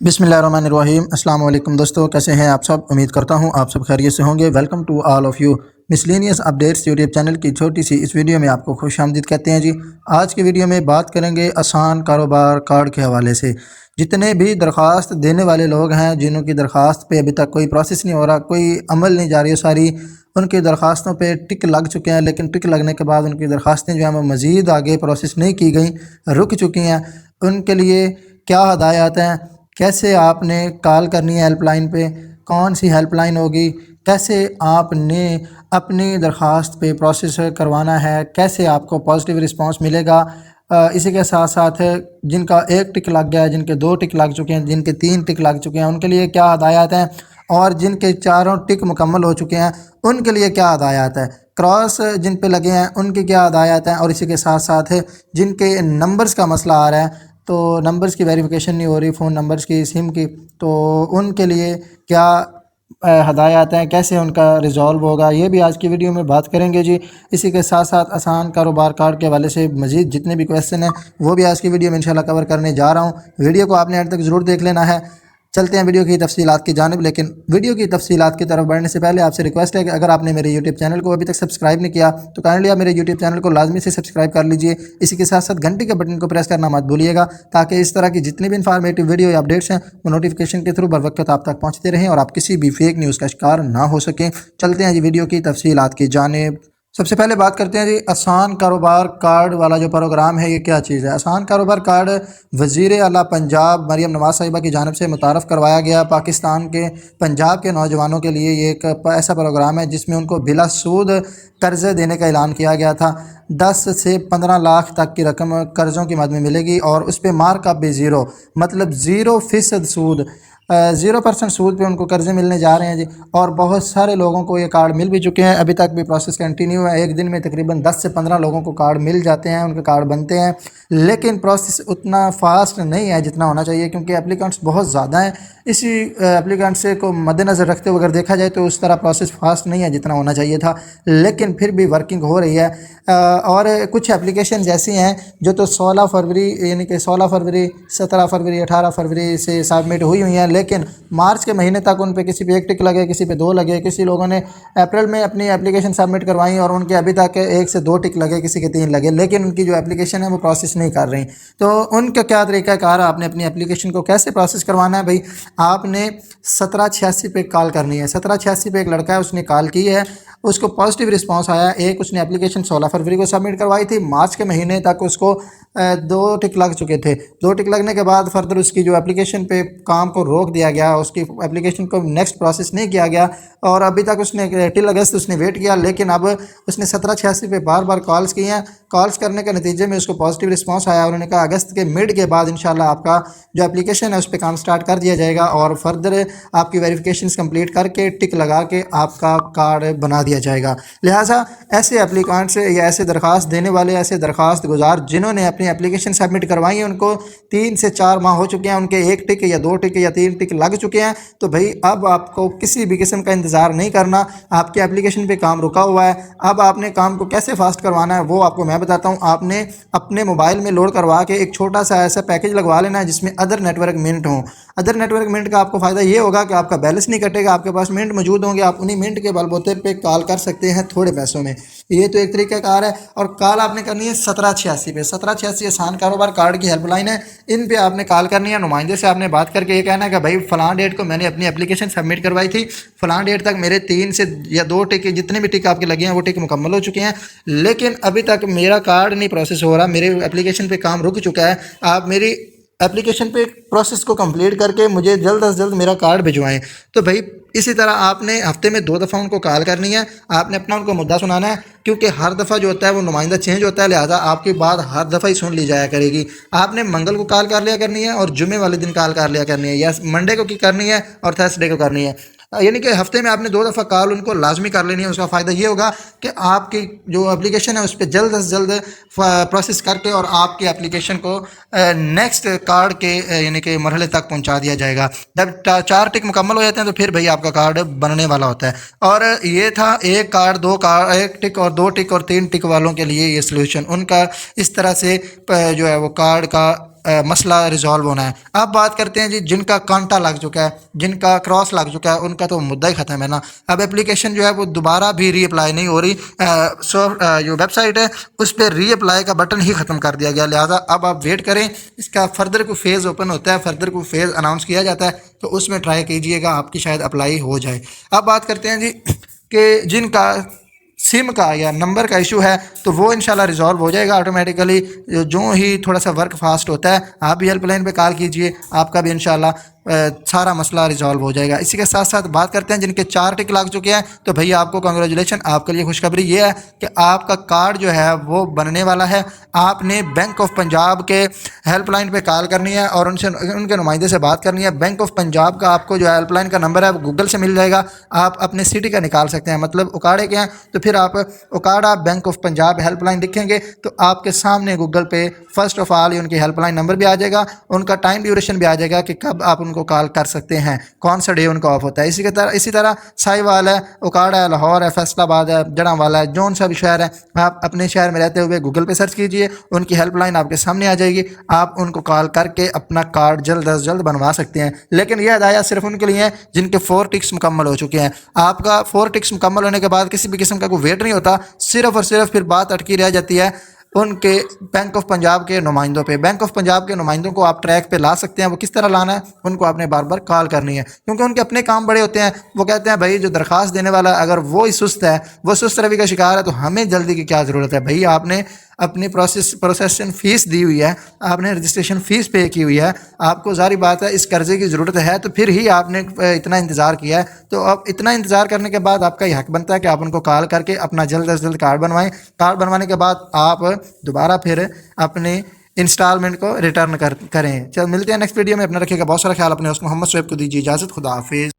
बिस्मिल्लाहिर्रहमानिर्रहीम। अस्सलाम वालेकुम दोस्तों, कैसे हैं आप सब। उम्मीद करता हूं आप सब खैरियत से होंगे। Welcome to all of you miscellaneous updates YouTube channel की छोटी सी इस वीडियो में आपको खुशामदीद कहते हैं जी। आज की वीडियो में बात करेंगे आसान कारोबार कार्ड के हवाले से। जितने भी दरख्वास्त देने वाले लोग हैं, जिन्हों की दरख्वास्त पे अभी तक कोई प्रोसेस नहीं हो रहा, कोई अमल नहीं जारी, सारी उनकी दरख्वास्तों पे टिक लग चुके हैं, लेकिन टिक लगने के बाद उनकी दरख्वास्तें जो हैं वो मज़ीद आगे प्रोसेस नहीं की गई, रुक चुकी हैं। उनके लिए क्या हदायत हैं, कैसे आपने कॉल करनी है हेल्पलाइन पे, कौन सी हेल्पलाइन होगी, कैसे आपने अपनी दरख्वास्त पे प्रोसेस करवाना है, कैसे आपको पॉजिटिव रिस्पांस मिलेगा। इसी के साथ साथ जिनका एक टिक लग गया है, जिनके 2 टिक लग चुके हैं, जिनके 3 टिक लग चुके हैं, उनके लिए क्या हदायत हैं, और जिनके 4 टिक मुकम्मल हो चुके हैं उनके लिए क्या हदायत है, क्रॉस जिन पे लगे हैं उनकी क्या हदायत है, और इसी के साथ साथ जिनके नंबर्स का मसला आ रहा है, तो नंबर्स की वेरिफिकेशन नहीं हो रही, फ़ोन नंबर्स की, सिम की, तो उनके लिए क्या हदायत हैं, कैसे उनका रिज़ॉल्व होगा, ये भी आज की वीडियो में बात करेंगे जी। इसी के साथ साथ आसान कारोबार कार्ड के हवाले से मज़ीद जितने भी क्वेश्चन हैं वो भी आज की वीडियो में इंशाल्लाह कवर करने जा रहा हूँ। वीडियो को आपने अंत तक ज़रूर देख लेना है। चलते हैं वीडियो की तफसीलात की जानिब। लेकिन वीडियो की तफसीलात की तरफ बढ़ने से पहले आपसे रिक्वेस्ट है कि अगर आपने मेरे यूट्यूब चैनल को अभी तक सब्सक्राइब नहीं किया तो काइंडली आप मेरे यूट्यूब चैनल को लाजमी से सब्सक्राइब कर लीजिए। इसी के साथ साथ घंटी के बटन को प्रेस करना मत भूलिएगा, ताकि इस तरह की जितनी भी इंफॉर्मेटिव वीडियो या अपडेट्स हैं वो नोटिफिकेशन के थ्रू बर वक्त आप तक पहुँचते रहें और आप किसी भी फेक न्यूज़ का शिकार ना हो सकें। चलते हैं जी वीडियो की तफसीलात की जानिब। सबसे पहले बात करते हैं जी आसान कारोबार कार्ड वाला जो प्रोग्राम है, ये क्या चीज़ है। आसान कारोबार कार्ड वज़ीर आला पंजाब मरियम नवाज साहिबा की जानिब से मुतारफ़ करवाया गया। पाकिस्तान के पंजाब के नौजवानों के लिए ये एक ऐसा प्रोग्राम है जिसमें उनको बिला सूद कर्ज़े देने का ऐलान किया गया था। 10 से 15 लाख तक की रकम कर्ज़ों की मद में मिलेगी और उस पर मार्कअप भी ज़ीरो, मतलब 0% सूद, 0% सूद पे उनको कर्ज़े मिलने जा रहे हैं जी। और बहुत सारे लोगों को ये कार्ड मिल भी चुके हैं, अभी तक भी प्रोसेस कंटिन्यू है। एक दिन में तकरीबन 10 से 15 लोगों को कार्ड मिल जाते हैं, उनके कार्ड बनते हैं, लेकिन प्रोसेस उतना फास्ट नहीं है जितना होना चाहिए, क्योंकि एप्लीकेंट्स बहुत ज़्यादा हैं। इसी एप्लीकेंट से को मद्देनज़र रखते हुए अगर देखा जाए तो उस तरह प्रोसेस फास्ट नहीं है जितना होना चाहिए था, लेकिन फिर भी वर्किंग हो रही है। और कुछ एप्लीकेशन ऐसी हैं जो तो 16 फरवरी यानी कि 16 फरवरी, 17 फरवरी, 18 फरवरी से सबमिट हुई हैं, लेकिन मार्च के महीने तक उन पे किसी पे 1 टिक लगे, किसी पे 2 लगे, किसी लोगों ने अप्रैल में अपनी एप्लीकेशन सबमिट करवाई और उनके अभी तक 1 से 2 टिक लगे, किसी के 3 लगे, लेकिन उनकी जो एप्लीकेशन है वो प्रोसेस नहीं कर रही। तो उनका क्या तरीक़ाकार, आपने अपनी एप्लीकेशन को कैसे प्रोसेस करवाना है भाई। आपने 1786 पे कॉल करनी है। 1786 पे एक लड़का है, उसने कॉल की है, उसको पॉजिटिव रिस्पांस आया। एक उसने एप्लीकेशन 16 फरवरी को सबमिट करवाई थी, मार्च के महीने तक उसको 2 टिक लग चुके थे। 2 टिक लगने के बाद फर्दर उसकी जो एप्लीकेशन पे काम को रोक दिया गया, उसकी एप्लीकेशन को नेक्स्ट प्रोसेस नहीं किया गया और अभी तक उसने टिल अगस्त उसने वेट किया, लेकिन अब उसने 1786 पे बार बार कॉल्स की हैं। कॉल्स करने के नतीजे में उसको पॉजिटिव रिस्पांस आया। उन्होंने कहा अगस्त के मिड के बाद इंशाल्लाह आपका जो एप्लीकेशन है उस पर काम स्टार्ट कर दिया जाएगा और फर्दर आपकी वेरिफिकेशंस कंप्लीट करके टिक लगा के आपका कार्ड बना दिया जाएगा। लिहाजा ऐसे एप्लीकेंट्स या ऐसे दरख्वास्त देने वाले, ऐसे दरख्वास्त गुजार जिन्होंने अपनी एप्लीकेशन सबमिट करवाई है, उनको 3 से 4 माह हो चुके हैं, उनके 1 टिक या 2 टिक या 3 टिक लग चुके हैं, तो भाई अब आपको किसी भी किस्म का इंतज़ार नहीं करना। आपकी एप्लीकेशन पे काम रुका हुआ है, अब आपने काम को कैसे फास्ट करवाना है वो आपको मैं बताता हूँ। आपने अपने मोबाइल में लोड करवा के एक छोटा सा ऐसा पैकेज लगवा लेना है जिसमें अदर नेटवर्क मिनट हों। अदर नेटवर्क मिनट का आपको फ़ायदा ये होगा कि आपका बैलेंस नहीं कटेगा, आपके पास मिनट मौजूद होंगे, आप उन्हीं मिनट के बलबूते पे कॉल कर सकते हैं थोड़े पैसों में। ये तो एक तरीक़ाकार है। और कॉल आपने करनी है 1786 पे। 1786 आसान कारोबार कार्ड की हेल्पलाइन है, इन पे आपने कॉल करनी है। नुमाइंदे से आपने बात करके ये कहना है कि भाई फ़लाँ डेट को मैंने अपनी एप्लीकेशन सबमिट करवाई थी, फ़लाँ डेट तक मेरे 3 से या 2 टिक, जितने भी टिक आपके लगे हैं वो टिक मुकम्मल हो चुके हैं, लेकिन अभी तक मेरा कार्ड नहीं प्रोसेस हो रहा, मेरे एप्लीकेशन पे काम रुक चुका है। आप मेरी एप्लीकेशन पे प्रोसेस को कंप्लीट करके मुझे जल्द से जल्द मेरा कार्ड भिजवाएं। तो भाई इसी तरह आपने हफ्ते में 2 दफ़ा उनको कॉल करनी है, आपने अपना उनको मुद्दा सुनाना है, क्योंकि हर दफ़ा जो होता है वो नुमाइंदा चेंज होता है, लिहाजा आपकी बात हर दफ़ा ही सुन ली जाया करेगी। आपने मंगल को कॉल कर लिया करनी है और जुमे वाले दिन कॉल कर लिया करनी है, या मंडे को की करनी है और थर्सडे को करनी है, यानी कि हफ्ते में आपने 2 दफ़ा कॉल उनको लाजमी कर लेनी है। उसका फ़ायदा ये होगा कि आपकी जो एप्लीकेशन है उस पर जल्द से जल्द प्रोसेस करके और आपकी एप्लीकेशन को नेक्स्ट कार्ड के यानी कि मरहले तक पहुंचा दिया जाएगा। जब 4 टिक मुकम्मल हो जाते हैं तो फिर भाई आपका कार्ड बनने वाला होता है। और ये था 1 कार्ड, 2 कार्ड, 1 टिक और 2 टिक और 3 टिक वालों के लिए ये सोल्यूशन। उनका इस तरह से जो है वो कार्ड का مسئلہ ریزالو ہونا ہے۔ اب بات کرتے ہیں جی جن کا کانٹا لگ چکا ہے، جن کا کراس لگ چکا ہے، ان کا تو مدعا ہی ختم ہے نا۔ اب اپلیکیشن جو ہے وہ دوبارہ بھی ری اپلائی نہیں ہو رہی، جو ویب سائٹ ہے اس پہ ری اپلائی کا بٹن ہی ختم کر دیا گیا، لہٰذا اب آپ ویٹ کریں، اس کا فردر کوئی فیز اوپن ہوتا ہے، فردر کوئی فیز اناؤنس کیا جاتا ہے تو اس میں ٹرائی کیجئے گا، آپ کی شاید اپلائی ہو جائے۔ اب بات کرتے ہیں جی کہ جن کا سم کا یا نمبر کا ایشو ہے تو وہ انشاءاللہ ریزالو ہو جائے گا آٹومیٹیکلی، جو ہی تھوڑا سا ورک فاسٹ ہوتا ہے آپ بھی ہیلپ لائن پہ کال کیجئے، آپ کا بھی انشاءاللہ سارا مسئلہ ریزالو ہو جائے گا۔ اسی کے ساتھ ساتھ بات کرتے ہیں جن کے 4 ٹک لگ چکے ہیں تو بھیا آپ کو کنگریچولیشن، آپ کے لیے خوشخبری یہ ہے کہ آپ کا کارڈ جو ہے وہ بننے والا ہے۔ آپ نے بینک آف پنجاب کے ہیلپ لائن پہ کال کرنی ہے اور ان کے نمائندے سے بات کرنی ہے۔ بینک آف پنجاب کا آپ کو جو ہیلپ لائن کا نمبر ہے وہ گوگل سے مل جائے گا، آپ اپنے سٹی کا نکال سکتے ہیں، مطلب اکاڑے کے ہیں تو پھر آپ Okara bank of Punjab help line لکھیں گے تو آپ کے سامنے گوگل پہ فرسٹ آف آل ان کی ہیلپ لائن نمبر بھی آ جائے گا، ان کا ٹائم ڈیوریشن بھی آ جائے گا کہ کب آپ ان کو کال کر سکتے ہیں، کون سا ڈے ان کا آف ہوتا ہے۔ اسی طرح ساہیوال ہے، اکاڑا ہے، لاہور ہے، فیصل آباد ہے، جڑاوالا ہے، جون سا بھی شہر ہے، آپ اپنے شہر میں رہتے ہوئے گوگل پہ سرچ کیجئے، ان کی ہیلپ لائن آپ کے سامنے آ جائے گی، آپ ان کو کال کر کے اپنا کارڈ جلد از جلد بنوا سکتے ہیں۔ لیکن یہ ہدایت صرف ان کے لیے ہیں جن کے 4 ٹکس مکمل ہو چکے ہیں۔ آپ کا 4 ٹکس مکمل ہونے کے بعد کسی بھی قسم کا کوئی ویٹ نہیں ہوتا، صرف اور صرف پھر بات اٹکی رہ جاتی ہے ان کے بینک آف پنجاب کے نمائندوں پہ۔ بینک آف پنجاب کے نمائندوں کو آپ ٹریک پہ لا سکتے ہیں، وہ کس طرح لانا ہے، ان کو آپ نے بار بار کال کرنی ہے کیونکہ ان کے اپنے کام بڑے ہوتے ہیں۔ وہ کہتے ہیں بھائی جو درخواست دینے والا ہے اگر وہ سست ہے، وہ سست روی کا شکار ہے تو ہمیں جلدی کی کیا ضرورت ہے؟ بھائی آپ نے اپنی پروسیسنگ فیس دی ہوئی ہے، آپ نے رجسٹریشن فیس پے کی ہوئی ہے، آپ کو ظاہری بات ہے اس قرضے کی ضرورت ہے تو پھر ہی آپ نے اتنا انتظار کیا ہے، تو اب اتنا انتظار کرنے کے بعد آپ کا یہ حق بنتا ہے کہ آپ ان کو کال کر کے اپنا جلد از جلد کارڈ بنوائیں۔ کارڈ بنوانے کے بعد آپ دوبارہ پھر اپنے انسٹالمنٹ کو ریٹرن کریں۔ چل ملتے ہیں نیکسٹ ویڈیو میں، اپنا رکھیے گا بہت سارا خیال، اپنے اس محمد شعیب کو دیجیے اجازت، خدا حافظ۔